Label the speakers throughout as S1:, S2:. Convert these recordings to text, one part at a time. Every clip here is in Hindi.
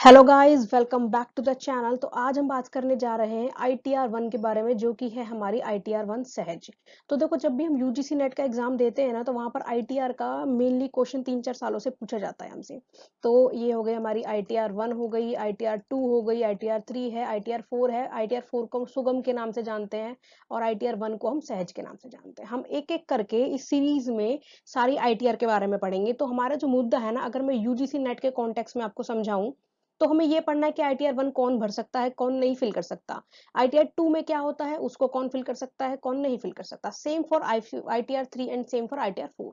S1: Hello guys, welcome back to the channel. तो आज हम बात करने जा रहे हैं ITR-1 के बारे में, जो कि है हमारी ITR-1 सहज। तो देखो, जब भी हम यूजीसी नेट का एग्जाम देते हैं ना, तो वहां पर ITR का मेनली क्वेश्चन 3-4 सालों से पूछा जाता है हमसे। तो ये हो गई हमारी ITR-1 हो गई, ITR-2 हो गई, ITR-3 है, ITR-4 है। ITR-4 को हम सुगम के नाम से जानते हैं और ITR-1 को हम सहज के नाम से जानते हैं। हम एक एक करके इस सीरीज में सारी ITR के बारे में पढ़ेंगे। तो हमारा जो मुद्दा है ना, अगर मैं यूजीसी नेट के कॉन्टेक्स्ट में आपको समझाऊं, तो हमें ये पढ़ना है कि ITR-1 कौन भर सकता है, कौन नहीं फिल कर सकता। ITR-2 में क्या होता है, उसको कौन फिल कर सकता है, कौन नहीं फिल कर सकता। Same for ITR-3 and same for ITR-4।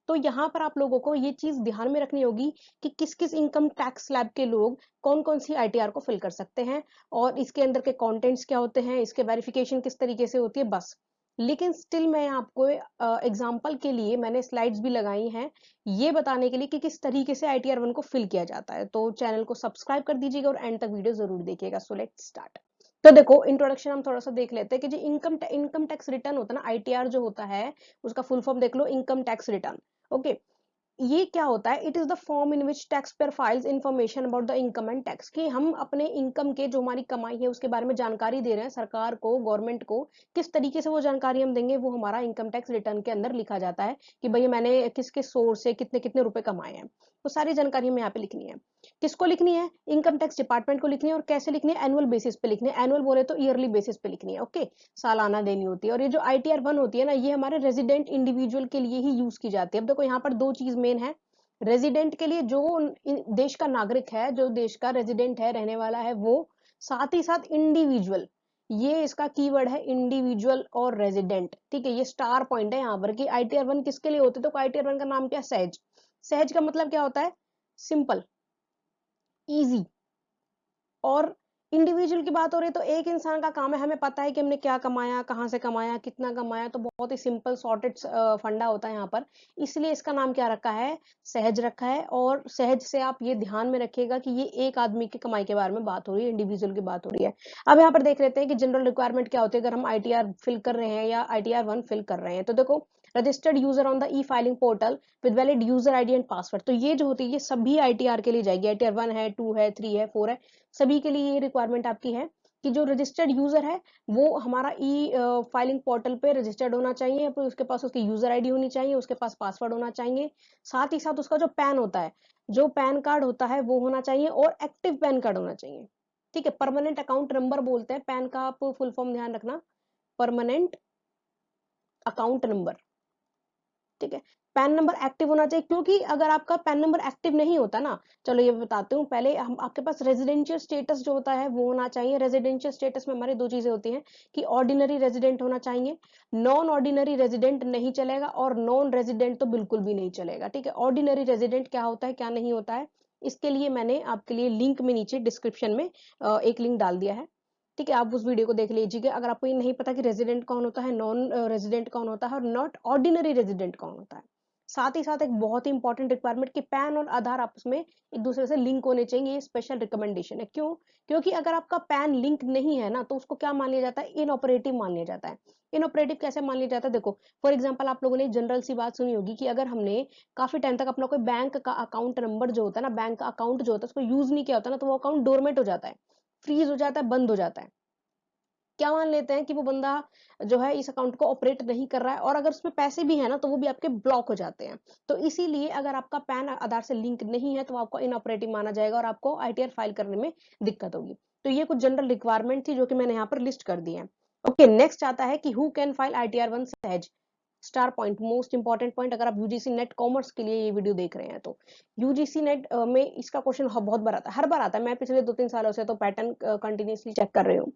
S1: तो यहाँ पर आप लोगों को ये चीज ध्यान में रखनी होगी कि किस किस इनकम टैक्स स्लैब के लोग कौन कौन सी ITR को फिल कर सकते हैं, और इसके अंदर के कंटेंट्स क्या होते हैं, इसके वेरिफिकेशन किस तरीके से होती है, बस। लेकिन स्टिल मैं आपको एग्जाम्पल के लिए मैंने स्लाइड्स भी लगाई हैं, ये बताने के लिए कि किस तरीके से ITR-1 को फिल किया जाता है। तो चैनल को सब्सक्राइब कर दीजिएगा और एंड तक वीडियो जरूर देखिएगा। So let's start. तो देखो, इंट्रोडक्शन हम थोड़ा सा देख लेते हैं कि जो इनकम टैक्स रिटर्न होता है ना, ITR जो होता है, उसका फुल फॉर्म देख लो, इनकम टैक्स रिटर्न। ओके। ये क्या होता है, it is the form in which tax payer files information about the income and tax, कि हम अपने इनकम के, जो हमारी कमाई है, उसके बारे में जानकारी दे रहे हैं सरकार को, गवर्नमेंट को। किस तरीके से वो जानकारी हम देंगे, वो हमारा इनकम टैक्स रिटर्न के अंदर लिखा जाता है कि भाई मैंने किस किस सोर्स से कितने कितने रुपए कमाए हैं। तो सारी जानकारी हमें यहाँ पे लिखनी है। किसको लिखनी है, इनकम टैक्स डिपार्टमेंट को लिखनी है। और कैसे लिखनी है, एनुअल बेसिस पे लिखनी है। एनुअल बोले तो ईयरली बेसिस पे लिखनी है। ओके, सालाना देनी होती है। और ये जो ITR-1 होती है ना, ये हमारे रेजिडेंट इंडिविजुअल के लिए ही यूज की जाती है। अब देखो, यहाँ पर दो चीज मेन है। रेजिडेंट के लिए, जो देश का नागरिक है, जो देश का रेजिडेंट है, रहने वाला है, वो। साथ ही साथ इंडिविजुअल, ये इसका कीवर्ड है, इंडिविजुअल और रेजिडेंट। ठीक है, ये स्टार पॉइंट है यहाँ पर कि ITR-1 किसके लिए होते, तो ITR-1 का नाम क्या है, सहज। सहज का मतलब क्या होता है, सिंपल, इजी। और इंडिविजुअल की बात हो रही है तो एक इंसान का काम है, हमें पता है कि हमने क्या कमाया, कहाँ से कमाया, कितना कमाया। तो बहुत ही सिंपल सॉर्टेड फंडा होता है यहाँ पर। इसलिए इसका नाम क्या रखा है, सहज रखा है। और सहज से आप ये ध्यान में रखिएगा कि ये एक आदमी की कमाई के बारे में बात हो रही है, इंडिविजुअल की बात हो रही है। अब यहाँ पर देख लेते हैं कि जनरल रिक्वायरमेंट क्या होती है, अगर हम ITR फिल कर रहे हैं या ITR-1 फिल कर रहे हैं। तो देखो, registered user on the E filing portal with valid user ID and password. तो ये जो होती है, ये सभी ITR के लिए जाएगी। ITR-1 है, 2 है, 3 है, 4 है, सभी के लिए ये रिक्वायरमेंट आपकी है कि जो रजिस्टर्ड यूजर है, वो हमारा फाइलिंग पोर्टल पे रजिस्टर्ड होना चाहिए। फिर उसके पास उसकी यूजर ID होनी चाहिए, उसके पास पासवर्ड होना चाहिए। साथ ही साथ उसका जो पैन होता है, जो पैन कार्ड होता है, वो होना चाहिए, और एक्टिव पैन कार्ड होना चाहिए। ठीक है, परमानेंट अकाउंट नंबर बोलते हैं पैन का, आप फुल फॉर्म ध्यान रखना, परमानेंट अकाउंट नंबर। ठीक है, पैन नंबर एक्टिव होना चाहिए, क्योंकि अगर आपका पैन नंबर एक्टिव नहीं होता ना, चलो ये बताती हूँ पहले, हम आपके पास रेजिडेंशियल स्टेटस जो होता है वो होना चाहिए। रेजिडेंशियल स्टेटस में हमारी दो चीजें होती हैं कि ऑर्डिनरी रेजिडेंट होना चाहिए, नॉन ऑर्डिनरी रेजिडेंट नहीं चलेगा, और नॉन रेजिडेंट तो बिल्कुल भी नहीं चलेगा। ठीक है, ऑर्डिनरी रेजिडेंट क्या होता है, क्या नहीं होता है, इसके लिए मैंने आपके लिए लिंक में नीचे डिस्क्रिप्शन में एक लिंक डाल दिया है। ठीक है, आप उस वीडियो को देख लीजिएगा अगर आपको ये नहीं पता कि रेजिडेंट कौन होता है, नॉन रेजिडेंट कौन होता है, और नॉट ऑर्डिनरी रेजिडेंट कौन होता है। साथ ही साथ एक बहुत ही इंपॉर्टेंट रिक्वायरमेंट कि पैन और आधार आपस में एक दूसरे से लिंक होने चाहिए। ये स्पेशल रिकमेंडेशन है। क्यों, क्योंकि अगर आपका पैन लिंक नहीं है ना, तो उसको क्या मान लिया जाता है, इनऑपरेटिव मान लिया जाता है। इनऑपरेटिव कैसे मान लिया जाता है, देखो, फॉर एग्जांपल आप लोगों ने जनरल सी बात सुनी होगी कि अगर हमने काफी टाइम तक अपना कोई बैंक का अकाउंट नंबर जो होता है ना, बैंक का अकाउंट जो होता है, उसको यूज नहीं किया होता ना, तो वो अकाउंट डोरमेट हो जाता है, फ्रीज हो जाता है, बंद हो जाता है। क्या मान लेते हैं कि वो बंदा जो है इस अकाउंट को ऑपरेट नहीं कर रहा है, और अगर उसमें पैसे भी है ना, तो वो भी आपके ब्लॉक हो जाते हैं। तो इसीलिए अगर आपका पैन आधार से लिंक नहीं है, तो आपको इनऑपरेटिव माना जाएगा और आपको ITR फाइल करने में दिक्कत होगी। तो ये कुछ जनरल रिक्वायरमेंट थी जो कि मैंने यहाँ पर लिस्ट कर दी है। ओके, नेक्स्ट आता है कि हु कैन फाइल ITR-1 सहज। Star point, most important point, अगर आप यूजीसी नेट कॉमर्स के लिए ये वीडियो देख रहे हैं तो यूजीसी नेट में इसका क्वेश्चन बहुत बार आता है, हर बार आता है। मैं पिछले 2-3 सालों से तो पैटर्न कंटिन्यूसली चेक कर रही हूँ।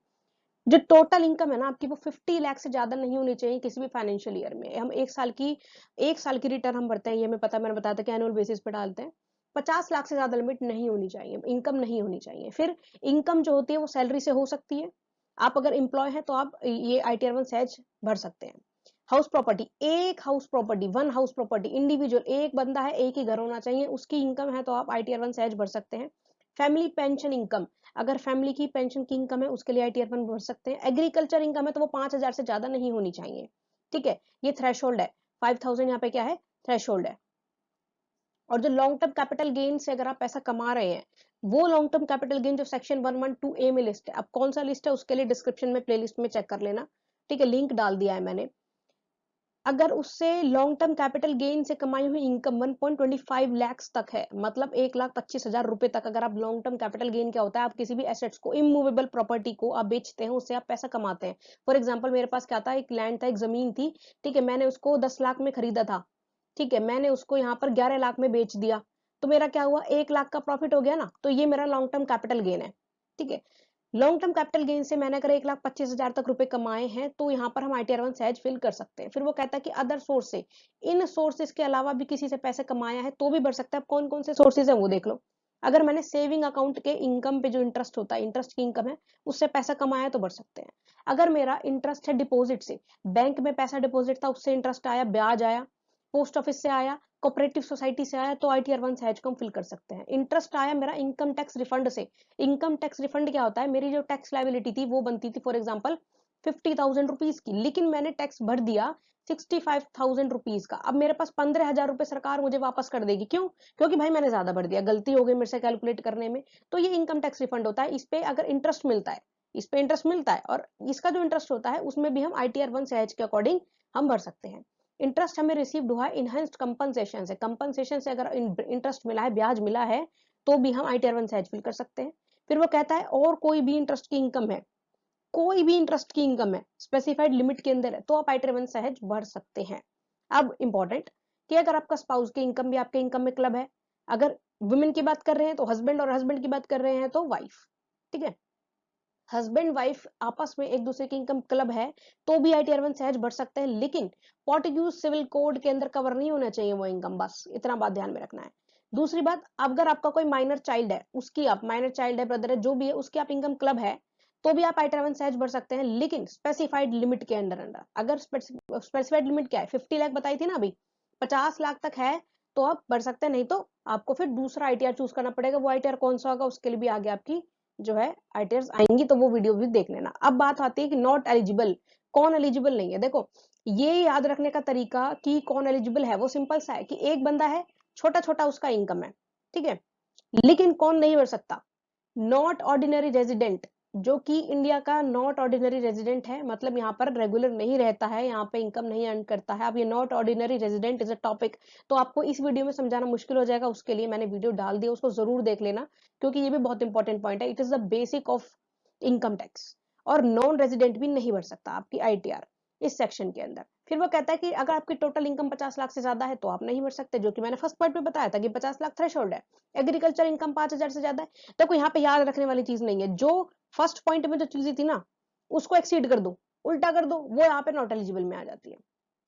S1: जो टोटल इनकम है ना आपकी, वो 50 लाख से ज्यादा नहीं होनी चाहिए किसी भी फाइनेंशियल ईयर में। हम एक साल की रिटर्न हम भरते हैं, ये हमें पता, मैंने बताया था कि एनुअल बेसिस पे डालते हैं। 50 लाख से ज्यादा लिमिट नहीं होनी चाहिए, इनकम नहीं होनी चाहिए। फिर इनकम जो होती है वो सैलरी से हो सकती है। आप अगर एम्प्लॉय हैं तो आप ये ITR-1 सहज भर सकते हैं। हाउस प्रॉपर्टी, एक house property, one house property, individual, एक बंदा है, एक ही घर होना चाहिए, उसकी इनकम है, तो आप ITR-1 सहज भर सकते हैं। फैमिली पेंशन इनकम, अगर फैमिली की पेंशन की इनकम है, उसके लिए ITR-1 भर सकते हैं। एग्रीकल्चर इनकम है, तो वो 5,000 से ज्यादा नहीं होनी चाहिए। ठीक है, ये थ्रेशोल्ड है, 5,000 यहाँ पे क्या है, थ्रेशोल्ड है। और जो लॉन्ग टर्म कैपिटल गेन से अगर आप पैसा कमा रहे हैं, वो लॉन्ग टर्म कैपिटल गेन जो सेक्शन 112A में लिस्ट है, अब कौन सा लिस्ट है उसके लिए डिस्क्रिप्शन में प्लेलिस्ट में चेक कर लेना, ठीक है, लिंक डाल दिया है मैंने। अगर उससे लॉन्ग टर्म कैपिटल गेन से कमाई हुई इनकम 1.25 लाख तक है, मतलब 1,25,000 रुपए तक, अगर आप लॉन्ग टर्म कैपिटल गेन क्या होता है, आप किसी भी एसेट्स को, इमूवेबल प्रॉपर्टी को आप बेचते हैं, उससे आप पैसा कमाते हैं। फॉर एग्जाम्पल मेरे पास क्या था, एक लैंड था, एक जमीन थी, ठीक है, मैंने उसको 10 लाख में खरीदा था, ठीक है, मैंने उसको यहाँ पर 11 लाख में बेच दिया, तो मेरा क्या हुआ, 1 लाख का प्रॉफिट हो गया ना, तो ये मेरा लॉन्ग टर्म कैपिटल गेन है, ठीक है। लॉन्ग टर्म कैपिटल गेन से मैंने अगर 1,25,000 तक रुपए कमाए हैं, तो यहाँ पर हम ITR1 सहज फिल कर सकते हैं। फिर वो कहता है कि अदर सोर्स से, इन सोर्सेज के अलावा भी किसी से पैसे कमाया है तो भी बढ़ सकता है। कौन कौन से सोर्सेज है वो देख लो। अगर मैंने सेविंग अकाउंट के इनकम पे जो इंटरेस्ट होता है, इंटरेस्ट की इनकम है, उससे पैसा कमाया तो बढ़ सकते हैं। अगर मेरा इंटरेस्ट है डिपॉजिट से, बैंक में पैसा डिपॉजिट था, उससे इंटरेस्ट आया, ब्याज आया, पोस्ट ऑफिस से आया, कोऑपरेटिव सोसाइटी से आया, तो ITR1 सहज को हम फिल कर सकते हैं। इंटरेस्ट आया मेरा इनकम टैक्स रिफंड से, इनकम टैक्स रिफंड क्या होता है, मेरी जो टैक्स लायबिलिटी थी वो बनती थी फॉर एग्जांपल 50,000 रुपीज की, लेकिन मैंने टैक्स भर दिया 65,000 रुपीज का, अब मेरे पास 15,000 रुपए सरकार मुझे वापस कर देगी। क्यों? क्योंकि भाई मैंने ज्यादा भर दिया, गलती हो गई मेरे से कैलकुलेट करने में। तो ये इनकम टैक्स रिफंड होता है, इस पे अगर इंटरेस्ट मिलता है, इस पे इंटरेस्ट मिलता है, और इसका जो इंटरेस्ट होता है उसमें भी हम ITR1 सहज के अकॉर्डिंग हम भर सकते हैं। इंटरेस्ट हमें रिसीव्ड हुआ इनहेंस्ड कंपनसेशन से, कंपनसेशन से अगर इंटरेस्ट मिला है, ब्याज मिला है, तो भी हम ITR1 सहज फिल कर सकते हैं। फिर वो कहता है और कोई भी इंटरेस्ट की इनकम है, कोई भी इंटरेस्ट की इनकम है, स्पेसिफाइड लिमिट के अंदर है, तो आप ITR1 सहज भर सकते हैं। अब इंपॉर्टेंट कि अगर आपका स्पाउस की इनकम भी आपके इनकम में क्लब है, अगर वुमेन की बात कर रहे हैं तो हस्बैंड, और हस्बैंड की बात कर रहे हैं तो वाइफ, ठीक है, हस्बैंड वाइफ आपस में एक दूसरे की इनकम क्लब है, तो भी ITR1 सहज भर सकते हैं, लेकिन पोर्टुगीज सिविल कोड के अंदर कवर नहीं होना चाहिए वो इनकम, बस इतना बात ध्यान में रखना है। दूसरी बात, अगर आपका कोई माइनर चाइल्ड है, उसकी आप माइनर चाइल्ड है, ब्रदर है, जो भी है, उसकी आप इनकम क्लब है, तो भी आप ITR1 सहज भर सकते हैं, लेकिन स्पेसिफाइड लिमिट के अंदर अंदर। अगर स्पेसिफाइड लिमिट क्या है, 50 लाख बताई थी ना अभी, 50 लाख तक है तो आप भर सकते हैं, नहीं तो आपको फिर दूसरा ITR चूज करना पड़ेगा। वो ITR कौन सा होगा उसके लिए भी आगे आपकी जो है ITRs आएंगी, तो वो वीडियो भी देख लेना। अब बात आती है कि नॉट एलिजिबल, कौन एलिजिबल नहीं है। देखो ये याद रखने का तरीका कि कौन एलिजिबल है वो सिंपल सा है कि एक बंदा है, छोटा छोटा उसका इनकम है, ठीक है, लेकिन कौन नहीं भर सकता, नॉट ऑर्डिनरी रेजिडेंट, जो कि इंडिया का नॉट ऑर्डिनरी रेजिडेंट है, मतलब यहाँ पर रेगुलर नहीं रहता है, यहाँ पे इनकम नहीं अर्न करता है। अब ये not ordinary resident is a topic, तो आपको इस वीडियो में समझाना मुश्किल हो जाएगा, उसके लिए मैंने वीडियो डाल दिया, उसको जरूर देख लेना, क्योंकि ये भी बहुत इंपॉर्टेंट पॉइंट है। It is the basic of income tax. और नॉन रेजिडेंट भी नहीं भर सकता आपकी ITR इस सेक्शन के अंदर। फिर वो कहता है कि अगर आपकी टोटल इनकम 50 लाख से ज्यादा है तो आप नहीं भर सकते, जो कि मैंने फर्स्ट पॉइंट में बताया था कि 50 लाख थ्रेशोल्ड है। एग्रीकल्चर इनकम 5,000 से ज्यादा है, देखो यहाँ पे याद रखने वाली चीज नहीं है, जो फर्स्ट पॉइंट में जो चीजें थी ना, उसको एक्सीड कर दो, उल्टा कर दो, वो यहाँ पे नॉट एलिजिबल में आ जाती है,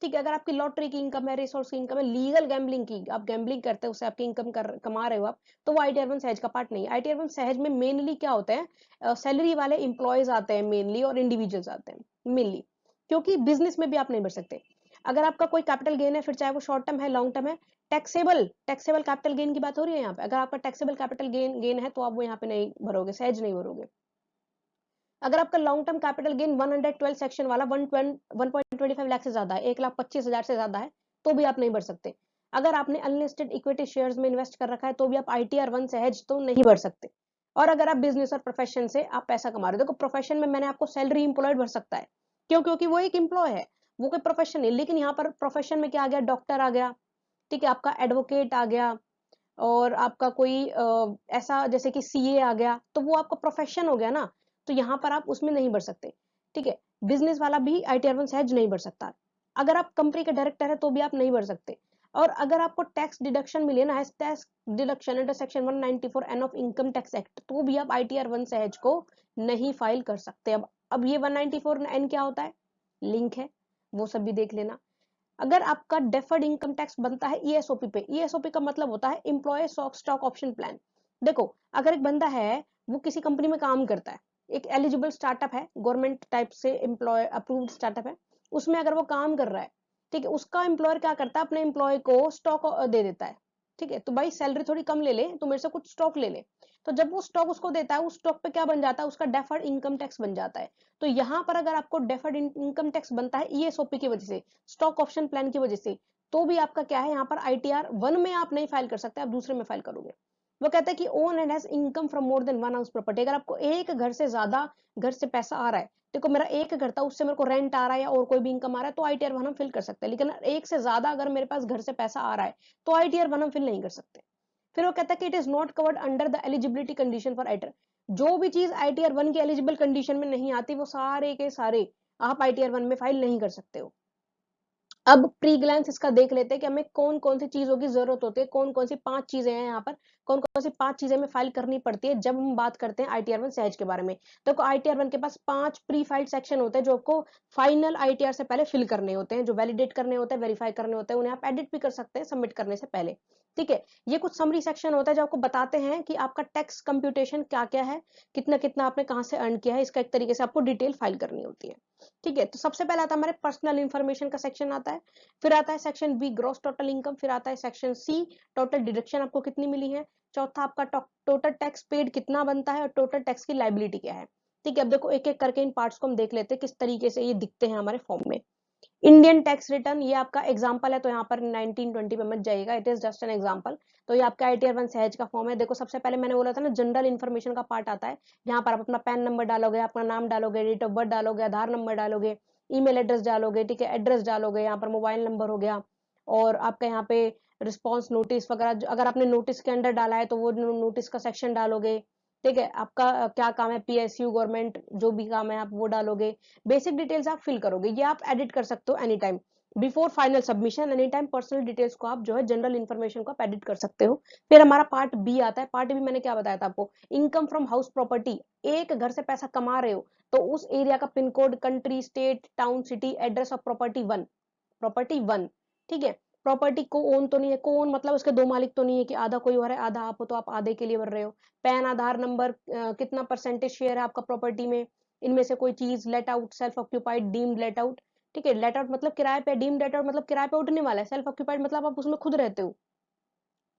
S1: ठीक है। अगर आपकी लॉटरी की इनकम है, रिसोर्स की इनकम है, लीगल गैम्बलिंग की, आप गैम्बलिंग करते हैं उससे आपकी इनकम कमा रहे हो आप, तो वो ITR1 सहज का पार्ट नहीं है। ITR1 सहज में मेनली क्या होता है, सैलरी वाले इंप्लॉयज आते हैं मेनली, और इंडिविजुअल्स आते हैं मेनली, क्योंकि बिजनेस में भी आप नहीं भर सकते। अगर आपका कोई कैपिटल गेन है, फिर चाहे वो शॉर्ट टर्म है, लॉन्ग टर्म है, टैक्सेबल कैपिटल गेन की बात हो रही है यहाँ पे, अगर आपका टैक्सेबल कैपिटल गेन है, तो आप वो यहाँ पे नहीं भरोगे, सहज नहीं भरोगे। अगर आपका long term capital gain 112 section वाला 1.25 लाख से ज्यादा है, 1,25,000 से ज्यादा है, तो भी आप नहीं भर सकते। अगर आपने अनलिस्टेड इक्विटी शेयर्स में इन्वेस्ट कर रखा है, तो भी आप ITR1 सहज तो नहीं भर सकते। और अगर आप बिजनेस और प्रोफेशन से आप पैसा कमा रहे हो, देखो प्रोफेशन में मैंने आपको सैलरी इंप्लॉयड भर सकता है, क्यों? क्योंकि वो एक एम्प्लॉय है, वो कोई प्रोफेशन नहीं। लेकिन यहाँ पर प्रोफेशन में क्या आ गया, डॉक्टर आ गया, ठीक है, आपका एडवोकेट आ गया, और आपका कोई ऐसा जैसे कि CA आ गया, तो वो आपका प्रोफेशन हो गया ना, तो यहाँ पर आप उसमें नहीं भर सकते, ठीक है। बिजनेस वाला भी ITR1 सहज नहीं भर सकता। अगर आप कंपनी के डायरेक्टर है तो भी आप नहीं भर सकते। और अगर आपको टैक्स डिडक्शन मिले ना, tax deduction under section 194N of income tax act, तो भी आप ITR1 सहज को नहीं फाइल कर सकते। अब ये 194N क्या होता है, लिंक है, वो सब भी देख लेना। अगर आपका डेफर्ड इनकम टैक्स बनता है ESOP पे, ESOP का मतलब होता है एम्प्लॉय स्टॉक ऑप्शन प्लान। देखो अगर एक बंदा है, वो किसी कंपनी में काम करता है, एक एलिजिबल स्टार्टअप है, गवर्नमेंट टाइप से एम्प्लॉय अप्रूव्ड स्टार्टअप है, उसमें अगर वो काम कर रहा है, ठीक है, उसका एम्प्लॉयर क्या करता है, अपने एम्प्लॉय को स्टॉक दे देता है, ठीक है, तो भाई सैलरी थोड़ी कम ले ले, तो मेरे से कुछ स्टॉक ले ले। तो जब वो स्टॉक उसको देता है, उस स्टॉक पे क्या बन जाता है, उसका डेफर्ड इनकम टैक्स बन जाता है। तो यहाँ पर अगर आपको डेफर्ड इनकम टैक्स बनता है ESOP की वजह से, स्टॉक ऑप्शन प्लान की वजह से, तो भी आपका क्या है, यहाँ पर ITR1 में आप नहीं फाइल कर सकते, आप दूसरे में फाइल करोगे। वो कहता है कि own and has income from more than one house property. अगर आपको एक घर से ज्यादा घर से पैसा आ रहा है, देखो मेरा एक घर था उससे मेरे को रेंट आ रहा है या और कोई भी इनकम आ रहा है, तो आईटीआर वन हम फिल कर सकते हैं। लेकिन एक से ज्यादा अगर मेरे पास घर से पैसा आ रहा है तो आईटीआर वन हम फिल नहीं कर सकते। फिर वो कहता है कि it is not covered under the eligibility condition for ITR. जो भी चीज आईटीआर वन की एलिजिबल कंडीशन में नहीं आती वो सारे के सारे आप आईटीआर वन में फाइल नहीं कर सकते हो। अब प्री ग्लैंस इसका देख लेते हैं कि हमें कौन कौन सी चीजों की जरूरत होती है, कौन कौन सी 5 चीजें हैं यहाँ पर, कौन कौन सी 5 चीजें हमें फाइल करनी पड़ती है जब हम बात करते हैं आईटीआर वन सहज के बारे में। तो आईटीआर वन के पास 5 प्री फाइल्ड सेक्शन होते हैं जो आपको फाइनल आईटीआर से पहले फिल करने होते हैं, जो वैलिडेट करने होते हैं, वेरीफाई करने होते हैं, उन्हें आप एडिट भी कर सकते हैं सबमिट करने से पहले। ठीक है, ये कुछ समरी सेक्शन होता है जो आपको बताते हैं कि आपका टैक्स कंप्यूटेशन क्या क्या है, कितना कितना आपने कहाँ से अर्न किया है, इसका एक तरीके से आपको डिटेल फाइल करनी होती है। ठीक है, तो सबसे पहले आता है हमारे पर्सनल इंफॉर्मेशन का सेक्शन आता है, फिर आता है section B gross total income, फिर आता है सेक्शन सी टोटल डिडक्शन आपको कितनी मिली है, चौथा आपका टोटल टैक्स पेड कितना बनता है और टोटल टैक्स की लाइबिलिटी क्या है। ठीक है, अब देखो एक एक करके इन पार्ट्स को हम देख लेते हैं किस तरीके से ये दिखते हैं हमारे फॉर्म में। इंडियन टैक्स रिटर्न ये आपका एग्जांपल है, तो यहाँ पर 1920 पे मत जाइएगा, it is just an example. तो ये आपका आईटीआर वन सहज का फॉर्म है। देखो सबसे पहले मैंने बोला था ना जनरल इन्फॉर्मेशन का पार्ट आता है, यहाँ पर आप अपना पैन नंबर डालोगे, अपना नाम डालोगे, डेट ऑफ बर्थ डालोगे, आधार नंबर डालोगे, ईमेल एड्रेस डालोगे, ठीक है, एड्रेस डालोगे, यहाँ पर मोबाइल नंबर हो गया, और आपका यहाँ पे रिस्पॉन्स नोटिस वगैरह अगर आपने नोटिस के अंडर डाला है तो वो नोटिस का सेक्शन डालोगे। ठीक है, आपका क्या काम है, पीएसयू गवर्नमेंट जो भी काम है आप वो डालोगे, बेसिक डिटेल्स आप फिल करोगे, ये आप एडिट कर सकते हो any time before final submission, any time personal details को आप जो है जनरल इन्फॉर्मेशन को आप एडिट कर सकते हो। फिर हमारा पार्ट बी आता है, पार्ट बी मैंने क्या बताया था आपको, इनकम फ्रॉम हाउस प्रॉपर्टी। एक घर से पैसा कमा रहे हो तो उस एरिया का pin code, country, state, town, city, address of property one, property one. ठीक है, प्रॉपर्टी को ओन तो नहीं है, को ओन मतलब उसके दो मालिक तो नहीं है कि आधा कोई और है आधा आप हो, तो आप आधे के लिए भर रहे हो। पैन, आधार नंबर, कितना परसेंटेज शेयर है आपका प्रॉपर्टी में, इनमें से कोई चीज, let out, self occupied, deemed let out. ठीक है, लेट आउट मतलब किराए पे, डीम्ड लेट आउट मतलब किराए पे उठने वाला है, सेल्फ ऑक्यूपाइड मतलब आप उसमें खुद रहते हो।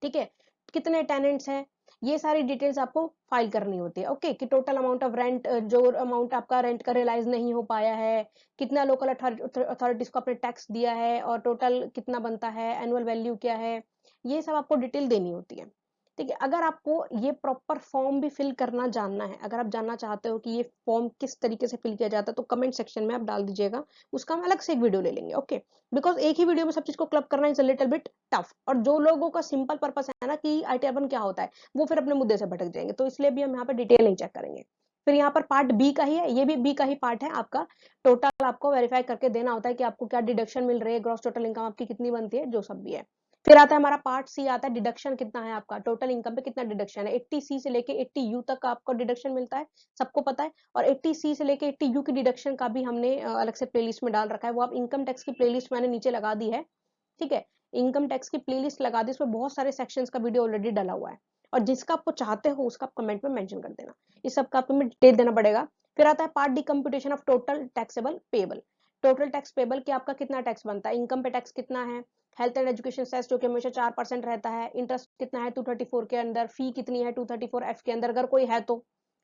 S1: ठीक है, कितने टेनेंट्स हैं, ये सारी डिटेल्स आपको फाइल करनी होती है। ओके, कि टोटल अमाउंट ऑफ रेंट, जो अमाउंट आपका रेंट का रियलाइज नहीं हो पाया है, कितना लोकल अथॉरिटीज को आपने टैक्स दिया है और टोटल कितना बनता है, एनुअल वैल्यू क्या है, ये सब आपको डिटेल देनी होती है। ठीक है, अगर आपको ये प्रॉपर फॉर्म भी फिल करना जानना है, अगर आप जानना चाहते हो कि ये फॉर्म किस तरीके से फिल किया जाता है, तो कमेंट सेक्शन में आप डाल दीजिएगा, उसका हम अलग से एक वीडियो ले लेंगे। ओके, बिकॉज एक ही वीडियो में सब चीज को क्लब करना is a little bit tough, और जो लोगों का सिंपल पर्पस है ना कि आईटीआर वन क्या होता है, वो फिर अपने मुद्दे से भटक जाएंगे, तो इसलिए भी हम यहाँ पर डिटेल नहीं चेक करेंगे। फिर यहाँ पर पार्ट बी का ही है, ये भी बी का ही पार्ट है आपका, टोटल आपको वेरीफाई करके देना होता है कि आपको क्या डिडक्शन मिल रही है, ग्रॉस टोटल इनकम आपकी कितनी बनती है, जो सब भी है। फिर आता है हमारा पार्ट सी आता है, डिडक्शन कितना है आपका, टोटल इनकम पे कितना डिडक्शन है। 80C से लेके 80U तक का आपको डिडक्शन मिलता है, सबको पता है। और 80C से लेके 80U की डिडक्शन का भी हमने अलग से प्लेलिस्ट में डाल रखा है, वो आप इनकम टैक्स की प्लेलिस्ट मैंने नीचे लगा दी है। ठीक है, इनकम टैक्स की प्लेलिस्ट लगा दी, इसमें बहुत सारे सेक्शंस का वीडियो ऑलरेडी डाला हुआ है, और जिसका आपको चाहते हो उसका आप कमेंट में मेंशन कर देना, इस सब का आपको डिटेल देना पड़ेगा। फिर आता है part D, computation of total taxable payable. Total tax payable कि आपका कितना टैक्स बनता है, इनकम पे टैक्स कितना है, हेल्थ एंड एजुकेशन सेस जो कि हमेशा 4% रहता है, इंटरेस्ट कितना है 234 के अंदर, फी कितनी है 234F के अंदर अगर कोई है तो,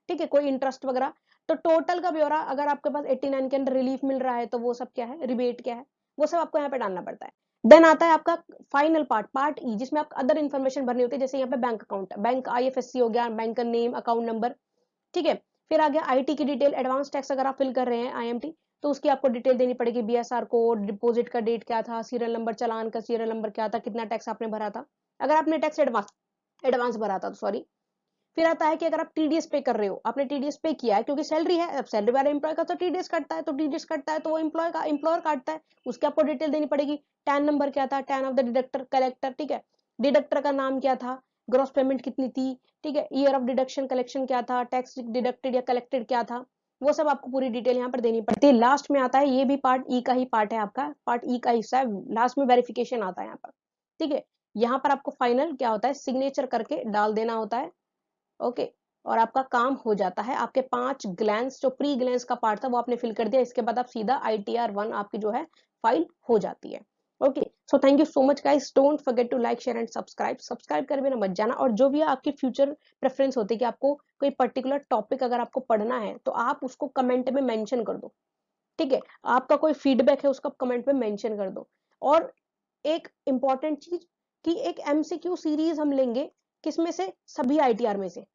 S1: ठीक है, कोई इंटरेस्ट वगैरह, तो टोटल का ब्यौरा अगर आपके पास 89 के अंदर रिलीफ मिल रहा है तो वो सब क्या है, रिबेट क्या है, वो सब आपको यहाँ पे डालना पड़ता है। देन आता है आपका फाइनल पार्ट, पार्ट ई, जिसमें आप अदर इन्फॉर्मेशन भरनी होती है, जैसे यहाँ पे बैंक अकाउंट, बैंक आईएफएससी हो गया, बैंक का नेम, अकाउंट नंबर। ठीक है, फिर आ गया आईटी की डिटेल, एडवांस टैक्स अगर आप फिल कर रहे हैं आईएमटी, तो उसकी आपको डिटेल देनी पड़ेगी, बीएसआर कोड, डिपॉजिट का डेट क्या था, सीरियल नंबर, चालान का सीरियल नंबर क्या था, कितना टैक्स आपने भरा था, अगर आपने टैक्स एडवांस एडवांस भरा था तो सॉरी। फिर आता है कि अगर आप टीडीएस पे कर रहे हो, आपने टीडीएस पे किया है क्योंकि सैलरी है, अब सैलरी वाले एम्प्लॉय का तो टीडीएस कटता है, तो टीडीएस कटता है तो वो एम्प्लॉय का एम्प्लॉयर काटता है, उसकी आपको डिटेल देनी पड़ेगी, टैन नंबर क्या था, tan of the deductor collector, ठीक है, डिडक्टर का नाम क्या था, ग्रॉस पेमेंट कितनी थी, ठीक है, ईयर ऑफ डिडक्शन कलेक्शन क्या था, टैक्स डिडक्टेड या कलेक्टेड क्या था, वो सब आपको पूरी डिटेल यहाँ पर देनी पड़ती है। लास्ट में आता है, ये भी पार्ट ई का ही पार्ट है आपका, पार्ट ई का हिस्सा है, लास्ट में वेरिफिकेशन आता है यहाँ पर। ठीक है, यहाँ पर आपको फाइनल क्या होता है, सिग्नेचर करके डाल देना होता है। ओके, और आपका काम हो जाता है, आपके 5 ग्लैंस, जो प्री ग्लैंस का पार्ट था वो आपने फिल कर दिया, इसके बाद आप सीधा आईटीआर वन आपकी जो है फाइल हो जाती है। Okay, so thank you so much guys, don't forget to like, share and subscribe, subscribe कर भी ना मत जाना, और जो भी आपकी फ्यूचर प्रेफरेंस होती है कि आपको कोई पर्टिकुलर टॉपिक अगर आपको पढ़ना है तो आप उसको कमेंट में मेंशन कर दो। ठीक है, आपका कोई फीडबैक है उसका कमेंट में मेंशन कर दो। और एक इंपॉर्टेंट चीज कि एक एमसीक्यू सीरीज हम लेंगे किसमें से? सभी आईटीआर में से।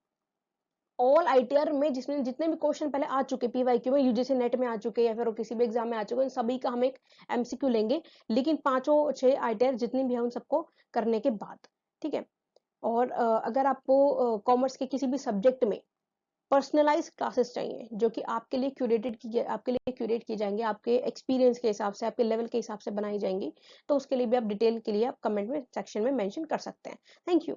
S1: ऑल आईटीआर में जिसमें जितने भी क्वेश्चन पहले आ चुके पीवाईक्यू में, यूजीसी नेट में आ चुके या फिर किसी भी एग्जाम में आ चुके, उन सभी का हम एक एमसीक्यू लेंगे, लेकिन 5 6 आईटीआर जितनी भी है उन सबको करने के बाद, ठीक है। और अगर आपको कॉमर्स के किसी भी सब्जेक्ट में पर्सनलाइज क्लासेस चाहिए जो कि आपके लिए क्यूरेट की जाएंगे, आपके एक्सपीरियंस के हिसाब से, आपके लेवल के हिसाब से बनाई जाएंगी, तो उसके लिए भी आप डिटेल के लिए आप कमेंट में सेक्शन में मेंशन कर सकते हैं। Thank you.